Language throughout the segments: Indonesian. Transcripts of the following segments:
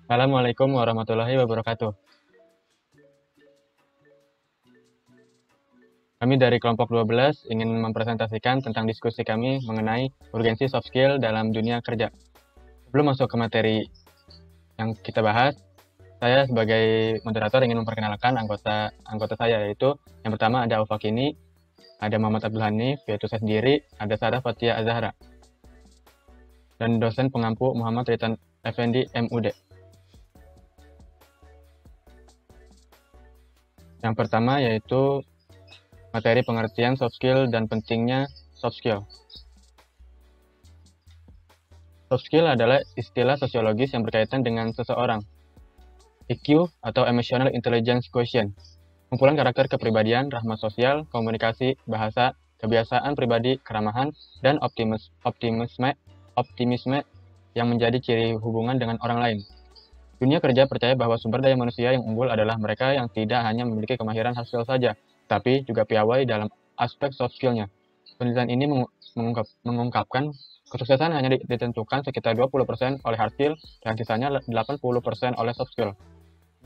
Assalamualaikum warahmatullahi wabarakatuh. Kami dari kelompok 12 ingin mempresentasikan tentang diskusi kami mengenai urgensi soft skill dalam dunia kerja. Sebelum masuk ke materi yang kita bahas, saya sebagai moderator ingin memperkenalkan anggota saya, yaitu yang pertama ada Aufakini, ada Muhammad Abdul Hanif, yaitu saya sendiri, ada Sarah Fatia Azahra, dan dosen pengampu Muhammad Ritan Effendi MUD. Yang pertama yaitu materi pengertian soft skill dan pentingnya soft skill. Soft skill adalah istilah sosiologis yang berkaitan dengan seseorang. EQ atau Emotional Intelligence Quotient, kumpulan karakter kepribadian, rahmat sosial, komunikasi, bahasa, kebiasaan pribadi, keramahan, dan optimisme yang menjadi ciri hubungan dengan orang lain. Dunia kerja percaya bahwa sumber daya manusia yang unggul adalah mereka yang tidak hanya memiliki kemahiran hard skill saja, tapi juga piawai dalam aspek soft skill-nya. Penelitian ini mengungkapkan kesuksesan hanya ditentukan sekitar 20% oleh hard skill dan sisanya 80% oleh soft skill.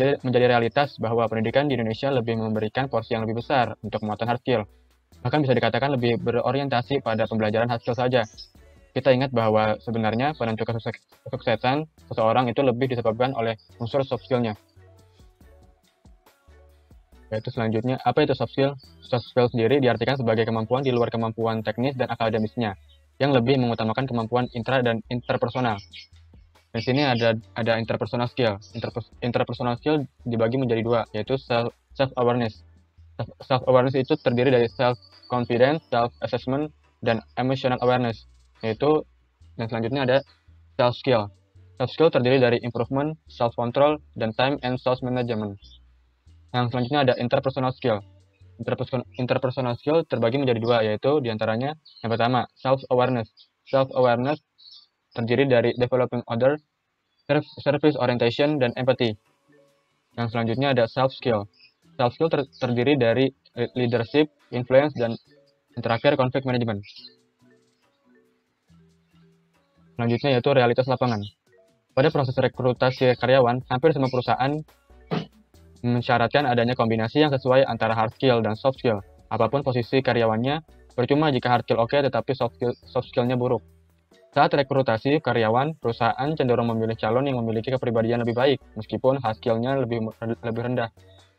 Jadi menjadi realitas bahwa pendidikan di Indonesia lebih memberikan porsi yang lebih besar untuk penguatan hard skill. Bahkan bisa dikatakan lebih berorientasi pada pembelajaran hard skill saja. Kita ingat bahwa sebenarnya penentu kesuksesan seseorang itu lebih disebabkan oleh unsur soft skill-nya. Yaitu selanjutnya, apa itu soft skill? Soft skill sendiri diartikan sebagai kemampuan di luar kemampuan teknis dan akademisnya, yang lebih mengutamakan kemampuan intra dan interpersonal. Di sini ada interpersonal skill. Interpersonal skill dibagi menjadi dua, yaitu self-awareness. Self-awareness itu terdiri dari self-confidence, self-assessment, dan emotional awareness. Yaitu, yang selanjutnya ada self-skill. Self-skill terdiri dari improvement, self-control, dan time and source management. Yang selanjutnya ada interpersonal skill. Interpersonal skill terbagi menjadi dua, yaitu diantaranya yang pertama, self-awareness. Self-awareness terdiri dari developing other, service orientation, dan empathy. Yang selanjutnya ada self-skill. Self-skill terdiri dari leadership, influence, dan terakhir conflict management. Selanjutnya yaitu realitas lapangan. Pada proses rekrutasi karyawan, hampir semua perusahaan mensyaratkan adanya kombinasi yang sesuai antara hard skill dan soft skill. Apapun posisi karyawannya, percuma jika hard skill oke tetapi soft skill-nya buruk. Saat rekrutasi karyawan, perusahaan cenderung memilih calon yang memiliki kepribadian lebih baik, meskipun hard skill-nya lebih rendah.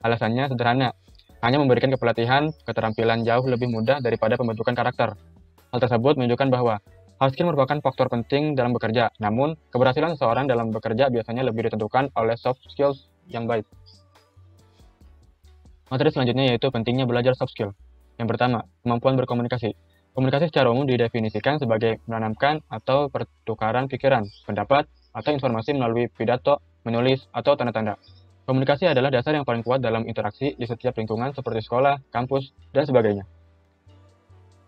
Alasannya sederhana, hanya memberikan kepelatihan keterampilan jauh lebih mudah daripada pembentukan karakter. Hal tersebut menunjukkan bahwa hard skill merupakan faktor penting dalam bekerja, namun keberhasilan seseorang dalam bekerja biasanya lebih ditentukan oleh soft skills yang baik. Materi selanjutnya yaitu pentingnya belajar soft skill. Yang pertama, kemampuan berkomunikasi. Komunikasi secara umum didefinisikan sebagai menanamkan atau pertukaran pikiran, pendapat, atau informasi melalui pidato, menulis, atau tanda-tanda. Komunikasi adalah dasar yang paling kuat dalam interaksi di setiap lingkungan seperti sekolah, kampus, dan sebagainya.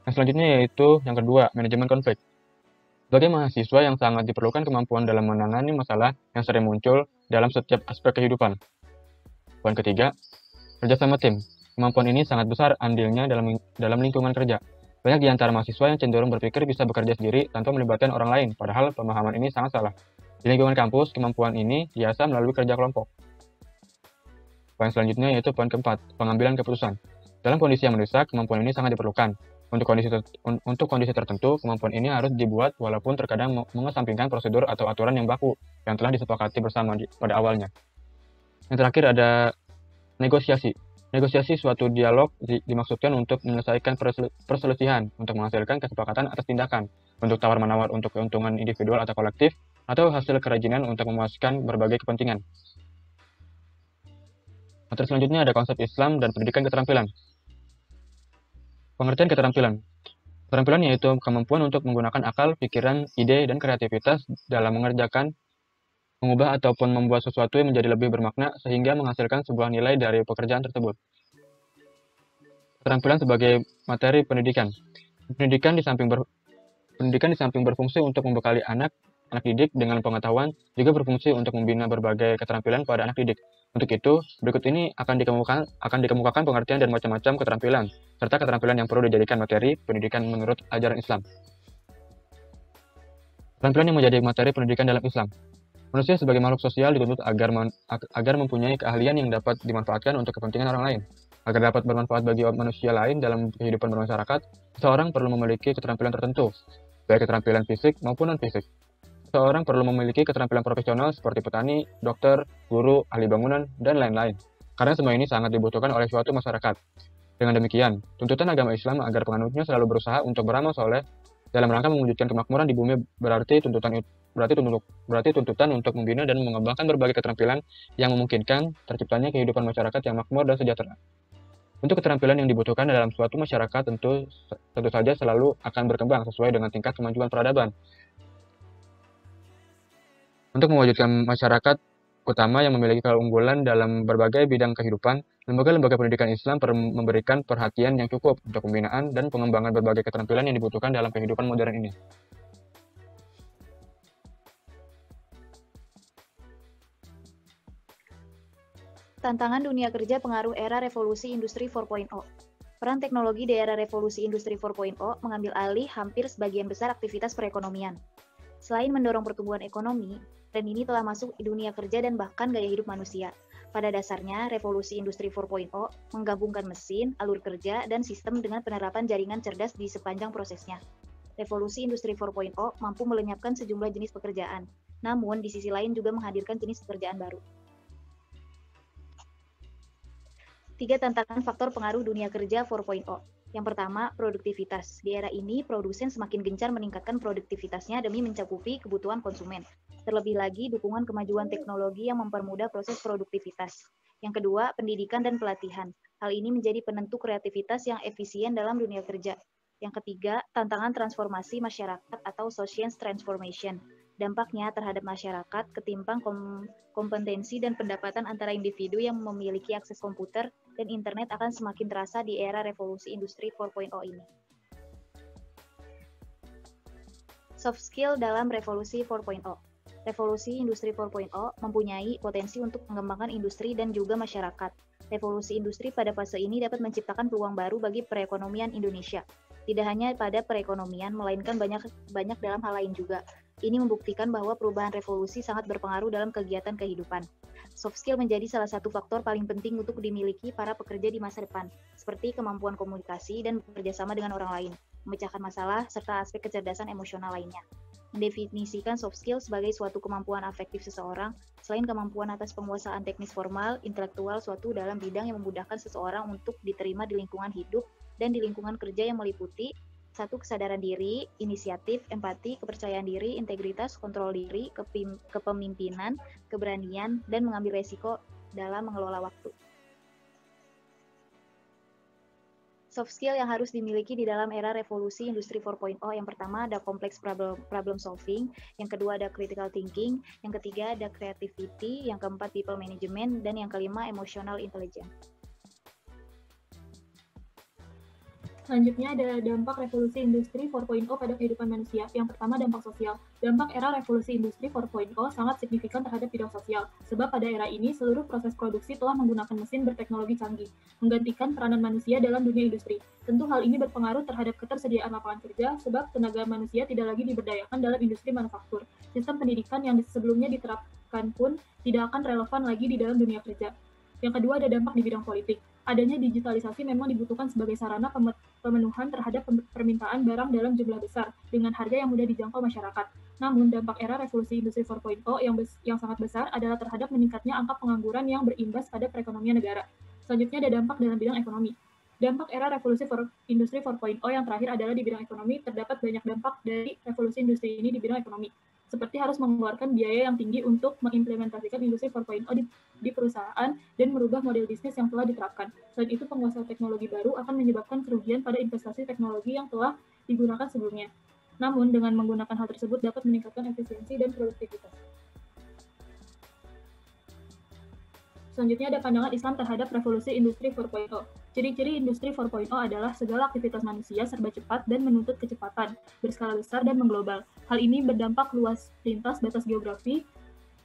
Yang selanjutnya yaitu yang kedua, manajemen konflik. Sebagai mahasiswa yang sangat diperlukan kemampuan dalam menangani masalah yang sering muncul dalam setiap aspek kehidupan. Poin ketiga, kerjasama tim. Kemampuan ini sangat besar andilnya dalam lingkungan kerja. Banyak di antara mahasiswa yang cenderung berpikir bisa bekerja sendiri tanpa melibatkan orang lain, padahal pemahaman ini sangat salah. Di lingkungan kampus, kemampuan ini biasa melalui kerja kelompok. Poin selanjutnya yaitu poin keempat, pengambilan keputusan. Dalam kondisi yang mendesak, kemampuan ini sangat diperlukan. Untuk kondisi tertentu, kemampuan ini harus dibuat walaupun terkadang mengesampingkan prosedur atau aturan yang baku yang telah disepakati bersama pada awalnya. Yang terakhir ada negosiasi. Negosiasi suatu dialog dimaksudkan untuk menyelesaikan perselisihan, untuk menghasilkan kesepakatan atas tindakan, untuk tawar-menawar untuk keuntungan individual atau kolektif, atau hasil kerajinan untuk memuaskan berbagai kepentingan. Materi selanjutnya ada konsep Islam dan pendidikan keterampilan. Pengertian keterampilan. Keterampilan yaitu kemampuan untuk menggunakan akal, pikiran, ide, dan kreativitas dalam mengerjakan, mengubah ataupun membuat sesuatu yang menjadi lebih bermakna sehingga menghasilkan sebuah nilai dari pekerjaan tersebut. Keterampilan sebagai materi pendidikan. Pendidikan di samping berfungsi untuk membekali anak didik dengan pengetahuan, juga berfungsi untuk membina berbagai keterampilan pada anak didik. Untuk itu, berikut ini akan dikemukakan pengertian dan macam-macam keterampilan, serta keterampilan yang perlu dijadikan materi pendidikan menurut ajaran Islam. Keterampilan yang menjadi materi pendidikan dalam Islam. Manusia sebagai makhluk sosial dituntut agar mempunyai keahlian yang dapat dimanfaatkan untuk kepentingan orang lain. Agar dapat bermanfaat bagi manusia lain dalam kehidupan bermasyarakat, seseorang perlu memiliki keterampilan tertentu, baik keterampilan fisik maupun non-fisik. Seseorang perlu memiliki keterampilan profesional seperti petani, dokter, guru, ahli bangunan, dan lain-lain. Karena semua ini sangat dibutuhkan oleh suatu masyarakat. Dengan demikian, tuntutan agama Islam agar penganutnya selalu berusaha untuk beramal soleh dalam rangka mewujudkan kemakmuran di bumi berarti tuntutan untuk membina dan mengembangkan berbagai keterampilan yang memungkinkan terciptanya kehidupan masyarakat yang makmur dan sejahtera. Untuk keterampilan yang dibutuhkan dalam suatu masyarakat tentu saja selalu akan berkembang sesuai dengan tingkat kemajuan peradaban. Untuk mewujudkan masyarakat utama yang memiliki keunggulan dalam berbagai bidang kehidupan, lembaga-lembaga pendidikan Islam perlu memberikan perhatian yang cukup untuk pembinaan dan pengembangan berbagai keterampilan yang dibutuhkan dalam kehidupan modern ini. Tantangan dunia kerja pengaruh era revolusi industri 4.0. Peran teknologi di era revolusi industri 4.0 mengambil alih hampir sebagian besar aktivitas perekonomian. Selain mendorong pertumbuhan ekonomi, tren ini telah masuk di dunia kerja dan bahkan gaya hidup manusia. Pada dasarnya, revolusi industri 4.0 menggabungkan mesin, alur kerja, dan sistem dengan penerapan jaringan cerdas di sepanjang prosesnya. Revolusi industri 4.0 mampu melenyapkan sejumlah jenis pekerjaan, namun di sisi lain juga menghadirkan jenis pekerjaan baru. 3 tantangan faktor pengaruh dunia kerja 4.0. Yang pertama, produktivitas. Di era ini, produsen semakin gencar meningkatkan produktivitasnya demi mencakupi kebutuhan konsumen. Terlebih lagi, dukungan kemajuan teknologi yang mempermudah proses produktivitas. Yang kedua, pendidikan dan pelatihan. Hal ini menjadi penentu kreativitas yang efisien dalam dunia kerja. Yang ketiga, tantangan transformasi masyarakat atau social transformation. Dampaknya terhadap masyarakat, ketimpang kompetensi dan pendapatan antara individu yang memiliki akses komputer dan internet akan semakin terasa di era revolusi industri 4.0 ini. Soft skill dalam revolusi 4.0. Revolusi industri 4.0 mempunyai potensi untuk mengembangkan industri dan juga masyarakat. Revolusi industri pada fase ini dapat menciptakan peluang baru bagi perekonomian Indonesia. Tidak hanya pada perekonomian, melainkan banyak dalam hal lain juga. Ini membuktikan bahwa perubahan revolusi sangat berpengaruh dalam kegiatan kehidupan. Soft skill menjadi salah satu faktor paling penting untuk dimiliki para pekerja di masa depan, seperti kemampuan komunikasi dan bekerjasama dengan orang lain, memecahkan masalah, serta aspek kecerdasan emosional lainnya. Mendefinisikan soft skill sebagai suatu kemampuan afektif seseorang, selain kemampuan atas penguasaan teknis formal, intelektual suatu dalam bidang yang memudahkan seseorang untuk diterima di lingkungan hidup dan di lingkungan kerja yang meliputi 1. Kesadaran diri, inisiatif, empati, kepercayaan diri, integritas, kontrol diri, kepemimpinan, keberanian, dan mengambil resiko dalam mengelola waktu. Soft skill yang harus dimiliki di dalam era revolusi industri 4.0, yang pertama ada complex problem solving, yang kedua ada critical thinking, yang ketiga ada creativity, yang keempat people management, dan yang kelima emotional intelligence. Selanjutnya ada dampak revolusi industri 4.0 pada kehidupan manusia. Yang pertama, dampak sosial. Dampak era revolusi industri 4.0 sangat signifikan terhadap bidang sosial, sebab pada era ini seluruh proses produksi telah menggunakan mesin berteknologi canggih, menggantikan peranan manusia dalam dunia industri. Tentu hal ini berpengaruh terhadap ketersediaan lapangan kerja, sebab tenaga manusia tidak lagi diberdayakan dalam industri manufaktur. Sistem pendidikan yang sebelumnya diterapkan pun tidak akan relevan lagi di dalam dunia kerja. Yang kedua ada dampak di bidang politik. Adanya digitalisasi memang dibutuhkan sebagai sarana pemenuhan terhadap permintaan barang dalam jumlah besar dengan harga yang mudah dijangkau masyarakat. Namun, dampak era revolusi industri 4.0 yang sangat besar adalah terhadap meningkatnya angka pengangguran yang berimbas pada perekonomian negara. Selanjutnya ada dampak dalam bidang ekonomi. Dampak era revolusi industri 4.0 yang terakhir adalah di bidang ekonomi. Terdapat banyak dampak dari revolusi industri ini di bidang ekonomi, seperti harus mengeluarkan biaya yang tinggi untuk mengimplementasikan industri 4.0 di perusahaan dan merubah model bisnis yang telah diterapkan. Selain itu, penguasaan teknologi baru akan menyebabkan kerugian pada investasi teknologi yang telah digunakan sebelumnya. Namun, dengan menggunakan hal tersebut dapat meningkatkan efisiensi dan produktivitas. Selanjutnya ada pandangan Islam terhadap revolusi industri 4.0. Ciri-ciri industri 4.0 adalah segala aktivitas manusia serba cepat dan menuntut kecepatan, berskala besar dan mengglobal. Hal ini berdampak luas lintas batas geografi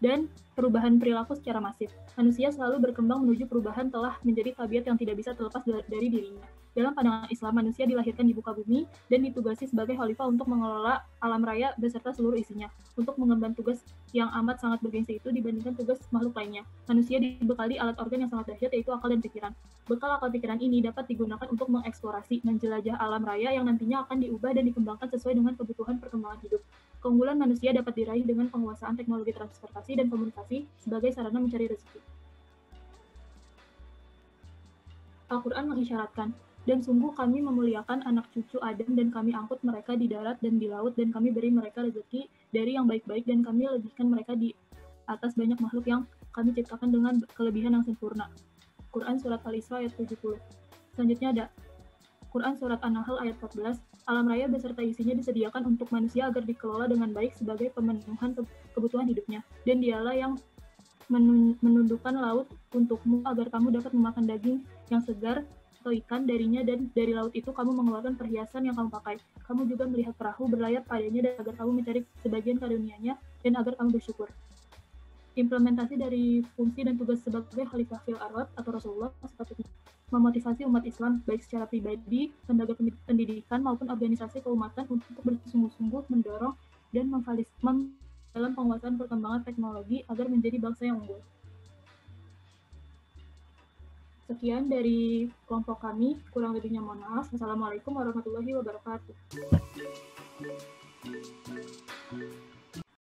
dan perubahan perilaku secara masif. Manusia selalu berkembang menuju perubahan telah menjadi tabiat yang tidak bisa terlepas dari dirinya. Dalam pandangan Islam, manusia dilahirkan di muka bumi dan ditugasi sebagai khalifah untuk mengelola alam raya beserta seluruh isinya. Untuk mengemban tugas yang amat sangat bergengsi itu dibandingkan tugas makhluk lainnya. Manusia dibekali alat organ yang sangat dahsyat, yaitu akal dan pikiran. Bekal akal pikiran ini dapat digunakan untuk mengeksplorasi, menjelajah alam raya yang nantinya akan diubah dan dikembangkan sesuai dengan kebutuhan perkembangan hidup. Keunggulan manusia dapat diraih dengan penguasaan teknologi transportasi dan komunikasi sebagai sarana mencari rezeki. Al-Quran mengisyaratkan, dan sungguh kami memuliakan anak cucu Adam dan kami angkut mereka di darat dan di laut dan kami beri mereka rezeki dari yang baik-baik dan kami lebihkan mereka di atas banyak makhluk yang kami ciptakan dengan kelebihan yang sempurna. Quran Surat Al-Isra ayat 70. Selanjutnya ada Quran Surat An-Nahl ayat 14. Alam raya beserta isinya disediakan untuk manusia agar dikelola dengan baik sebagai pemenuhan kebutuhan hidupnya. Dan dialah yang menundukkan laut untukmu agar kamu dapat memakan daging yang segar atau ikan darinya, dan dari laut itu kamu mengeluarkan perhiasan yang kamu pakai. Kamu juga melihat perahu berlayar padanya dan agar kamu mencari sebagian karunia-Nya dan agar kamu bersyukur. Implementasi dari fungsi dan tugas sebagai Khalifah fil Ardh atau Rasulullah sepatutnya memotivasi umat Islam baik secara pribadi, lembaga pendidikan maupun organisasi keumatan untuk bersungguh-sungguh mendorong dan dalam penguasaan perkembangan teknologi agar menjadi bangsa yang unggul. Sekian dari kelompok kami, kurang lebihnya mohon maaf. Wassalamualaikum warahmatullahi wabarakatuh.